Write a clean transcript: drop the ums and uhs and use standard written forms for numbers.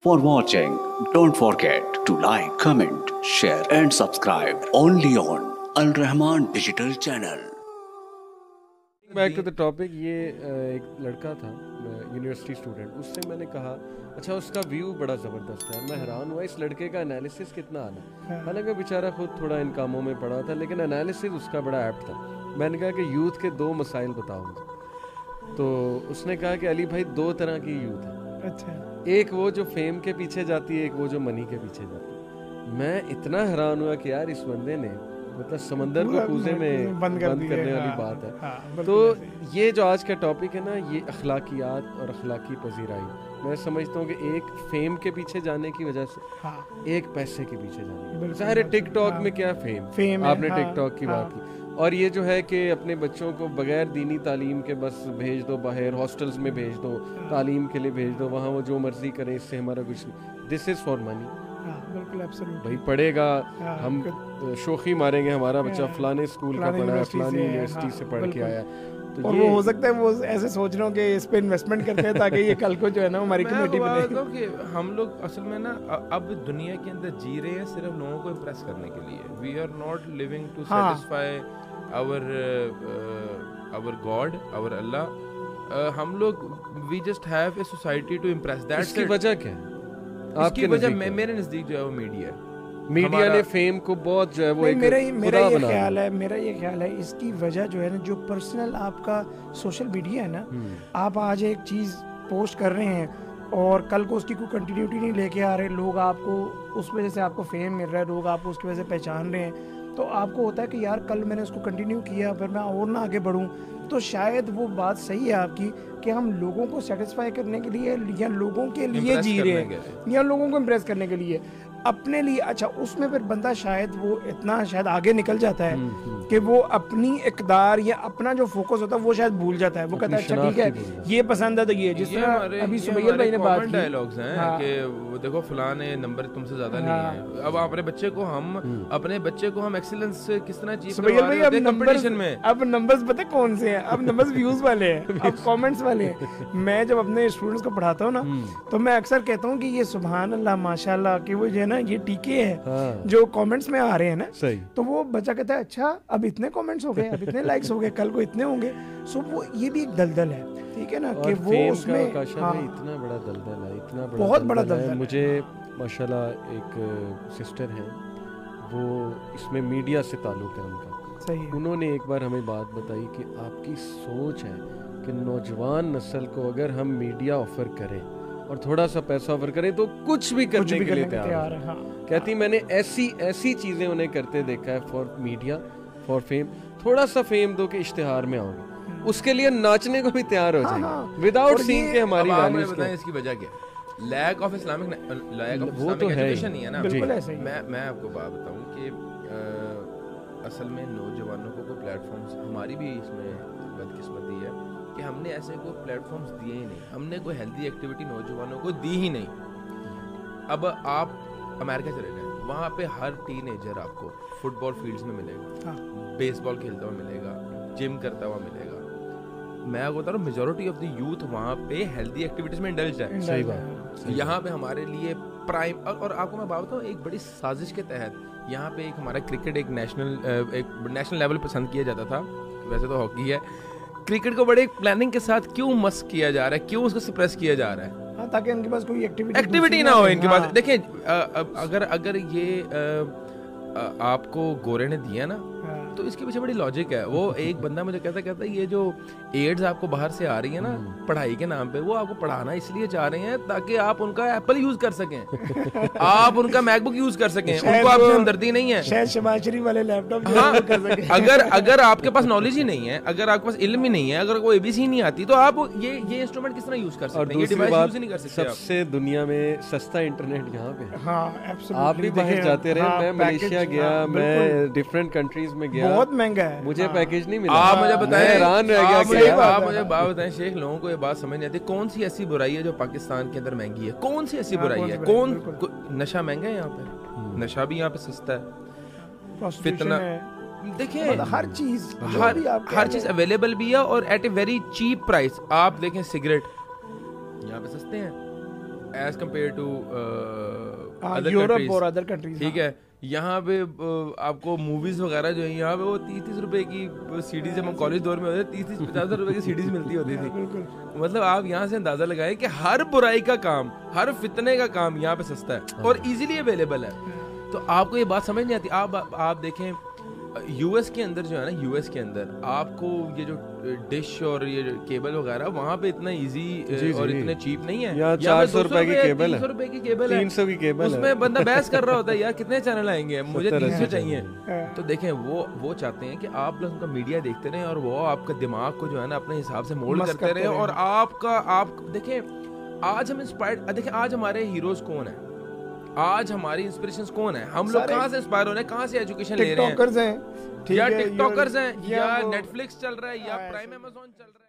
For watching, don't forget to like, comment, share and subscribe only on Al Rahman Digital Channel. Back to the topic. یہ ایک لڑکا تھا university student, اس سے میں نے کہا اچھا اس کا ویو بڑا زبردست ہے. میں حیران ہوا اس لڑکے کا انالیسس کتنا آنا, حالانکہ بیچارہ خود تھوڑا ان کاموں میں پڑا تھا, لیکن انالیسس اس کا بڑا ایپٹ تھا. میں نے کہا کہ یوتھ کے 2 مسائل بتاؤ مجھے. تو اس نے کہا کہ علی بھائی 2 طرح کی یوتھ ہے. اچھا, ایک وہ جو فیم کے پیچھے جاتی ہے, ایک وہ جو منی کے پیچھے جاتی ہے. میں اتنا حیران ہوا کہ یار اس بندے نے مطلب سمندر کو کوزے میں بند کرنے والی بات ہے. تو یہ جو آج کا ٹاپک ہے نا, یہ اخلاقیات اور اخلاقی پذیرائی, میں سمجھتا ہوں کہ ایک فیم کے پیچھے جانے کی وجہ سے, ایک پیسے کے پیچھے جانے. ظاہر ہے ٹک ٹاک میں کیا فیم, آپ نے ٹک ٹاک کی بات کی, اور یہ جو ہے کہ اپنے بچوں کو بغیر دینی تعلیم کے بس بھیج دو باہر, ہاسٹلز میں بھیج دو, تعلیم کے لیے بھیج دو, وہاں وہ جو مرضی کریں, اس سے ہمارا کچھ نہیں. دس از فار منی. بھائی پڑھے گا, ہم شوخی ماریں گے ہمارا بچہ فلانے اسکول کا پڑھا ہے, فلانی یونیورسٹی سے پڑھ کے آیا ہے. اور وہ ہو سکتا ہے وہ ایسے سوچ رہا ہوں کہ اس پہ انویسٹمنٹ کرتے ہیں تاکہ یہ کل کو جو ہے نا ہماری کمیونٹی بنے. کہ ہم لوگ اصل میں نا اب دنیا کے اندر جی رہے ہیں صرف لوگوں کو امپریس کرنے کے لیے. We are not living to satisfy our God, our Allah. ہم لوگ we just have a society to impress. That اس کی وجہ کیا ہے؟ اس کی وجہ میرے نزدیک جو ہے وہ میڈیا ہے. میڈیا نے فیم کو بہت جو ہے وہ میرا یہ خیال ہے اس کی وجہ جو ہے نا, جو پرسنل آپ کا سوشل میڈیا ہے نا, آپ آج ایک چیز پوسٹ کر رہے ہیں اور کل کو اس کی کوئی کنٹینیوٹی نہیں لے کے آ رہے, لوگ آپ کو اس وجہ سے آپ کو فیم مل رہا ہے, لوگ آپ کو اس کی وجہ سے پہچان رہے ہیں, تو آپ کو ہوتا ہے کہ یار کل میں نے اس کو کنٹینیو کیا, پھر میں اور نہ آگے بڑھوں. تو شاید وہ بات صحیح ہے آپ کی کہ ہم لوگوں کو سیٹسفائی کرنے کے لیے یا لوگوں کے لیے جی رہے ہیں, یا لوگوں کو امپریس کرنے کے لیے اپنے لیے. اچھا, اس میں پھر بندہ شاید وہ اتنا شاید آگے نکل جاتا ہے کہ وہ اپنی اقدار یا اپنا جو فوکس ہوتا ہے وہ شاید بھول جاتا ہے. وہ کہتا ہے اچھا ٹھیک ہے یہ پسند ہے تو یہ, جس طرح ابھی سبیل بھائی نے بات کی, ڈائلاگز ہیں کہ دیکھو فلاں نے نمبر تم سے زیادہ نہیں ہے. اب اپنے بچے کو ہم ایکسیلنس کس طرح اچیو کروا رہے ہیں کمپٹیشن میں. اب نمبرز پتہ کون سے ہیں, اب نمبرز ویوز والے ہیں, اب کامنٹس والے ہیں. میں جب اپنے اسٹوڈنٹس کو پڑھاتا ہوں نا, تو میں اکثر کہتا ہوں کہ یہ سبحان اللہ ماشاء اللہ کہ وہ جو ہے نا یہ ٹیکے ہیں جو کامنٹس میں آ رہے ہیں نا, تو وہ بچہ کہتا ہے اچھا اب اتنے کامنٹس ہو گئے, اب اتنے لائکس ہو گئے, کل کو اتنے ہوں گے. سو وہ یہ بھی ایک دلدل ہے, ٹھیک ہے نا, کہ وہ اس میں اتنا بڑا دلدل ہے, اتنا بہت بڑا دلدل ہے. مجھے ماشاءاللہ ایک سسٹر ہیں, وہ اس میں میڈیا سے تعلق ہے ان کا. انہوں نے ایک بار ہمیں بات بتائی کہ آپ کی سوچ ہے کہ نوجوان نسل کو اگر ہم میڈیا آفر کریں اور تھوڑا سا پیسہ آفر کریں تو کچھ بھی کرنے کے لیے تیار ہے. کہتی میں نے ایسی چیزیں انہیں کرتے دیکھا ہے فار میڈیا, فار فیم. تھوڑا سا فیم دو کہ اشتہار میں آؤ گے, اس کے لیے ناچنے کو بھی تیار ہو جائیں گے وداؤٹ سینگ کہ ہماری ویلیوز. بتائیں اس کی وجہ کیا؟ لیک آف اسلامک ایجوکیشن نہیں ہے نا. میں آپ کو بات بتاؤں کہ اصل میں نوجوانوں کو کوئی پلیٹ فارمز, ہماری بھی اس میں بدقسمتی ہے کہ ہم نے ایسے کوئی پلیٹ فارمز دیے ہی نہیں. ہم نے کوئی ہیلدی ایکٹیویٹی نوجوانوں کو دی ہی نہیں. اب آپ امریکہ چلے جائیں, وہاں پہ ہر ٹین ایجر آپ کو فٹ بال فیلڈز میں ملے گا, بیس بال کھیلتا ہوا ملے گا, جم کرتا ہوا ملے گا. میں بتا رہا ہوں میجورٹی آف دی یوتھ وہاں پہ ہیلدی ایکٹیویٹیز میں انڈلج ہے. صحیح بات. یہاں پہ ہمارے لیے پرائم, اور آپ کو میں بات بتاؤں ایک بڑی سازش کے تحت یہاں پہ ایک ہمارا کرکٹ ایک نیشنل لیول پسند کیا جاتا تھا. ویسے تو ہاکی ہے, کرکٹ کو بڑے پلاننگ کے ساتھ کیوں مسک کیا جا رہا ہے, کیوں اس کو سپریس کیا جا رہا ہے, تاکہ ان کے پاس کوئی ایکٹیویٹی نہ ہو ان کے پاس. دیکھیں اگر یہ آپ کو گورے نے دیا نا, تو اس کے پیچھے بڑی لاجک ہے. وہ ایک بندہ مجھے کہتا یہ جو ایڈز آپ کو باہر سے آ رہی ہیں نا پڑھائی کے نام پہ, وہ آپ کو پڑھانا اس لیے چاہ رہے ہیں تاکہ آپ ان کا ایپل یوز کر سکیں, آپ ان کا میک بک یوز کر سکیں. ان کو آپ سے ہمدردی نہیں ہے, شاید شباز شریف والے لیپ ٹاپ کر سکیں. اگر آپ کے پاس نالج ہی نہیں ہے, اگر آپ کے پاس علم ہی نہیں ہے, اگر کوئی ABC نہیں آتی, تو آپ یہ انسٹرومنٹ کس طرح یوز کر سکتے ہیں, یہ ڈیوائس یوز نہیں کر سکتے. سب سے دنیا میں سستا انٹرنیٹ یہاں پہ. ہاں آپ بھی باہر جاتے رہے, میں ملیشیا گیا, میں ڈفرینٹ کنٹریز میں گیا, بہت مہنگا ہے, مجھے پیکیج نہیں ملا. آپ مجھے بتائیں, حیران رہ گیا کہ آپ مجھے بات بتائیں شیخ, لوگوں کو یہ بات سمجھ نہیں آتی کون سی ایسی برائی ہے جو پاکستان کے اندر مہنگی ہے, کون سی ایسی برائی ہے, کون نشہ مہنگا ہے یہاں پہ, نشہ بھی یہاں پہ سستا ہے, فتنہ دیکھیں, ہر چیز اویلیبل بھی ہے اور at a very cheap price. آپ دیکھیں سگریٹ یہاں پہ سستے ہیں, ایز کمپیئر ٹو یورپ اور ادر کنٹریز. ٹھیک ہے, یہاں پہ آپ کو موویز وغیرہ جو ہیں یہاں پہ وہ 30 روپے کی سی ڈیز, ہم کالج دور میں ہوتے 30-50 روپے کی سی ڈیز ملتی ہوتی تھی. مطلب آپ یہاں سے اندازہ لگائیں کہ ہر برائی کا کام, ہر فتنے کا کام یہاں پہ سستا ہے اور ایزیلی اویلیبل ہے. تو آپ کو یہ بات سمجھ نہیں آتی. آپ دیکھیں یو ایس کے اندر جو ہے نا, یو ایس کے اندر آپ کو یہ جو ڈش اور یہ کیبل وغیرہ وہاں پہ اتنا ایزی اور اتنے چیپ نہیں ہے. یہاں 400 روپے کی کیبل ہے, 300 روپے کی کیبل ہے, 300 کی کیبل ہے. اس میں بندہ بحث کر رہا ہوتا ہے یار کتنے چینل آئیں گے, مجھے 300 چاہیے. تو دیکھیں وہ چاہتے ہیں کہ آپ لوگ ان کا میڈیا دیکھتے رہیں اور وہ آپ کا دماغ کو جو ہے نا اپنے حساب سے مولڈ کرتے رہیں. اور آپ دیکھیں آج ہم انسپائرڈ, دیکھیں آج ہمارے ہیروز کون ہیں, آج ہماری انسپریشنز کون ہیں, ہم لوگ کہاں سے انسپائر ہو رہے ہیں, کہاں سے ایجوکیشن لے رہے ہیں, یا ٹک ٹاکرز ہیں, یا نیٹ فلکس چل رہا ہے, یا پرائم ایمیزون چل رہا ہے.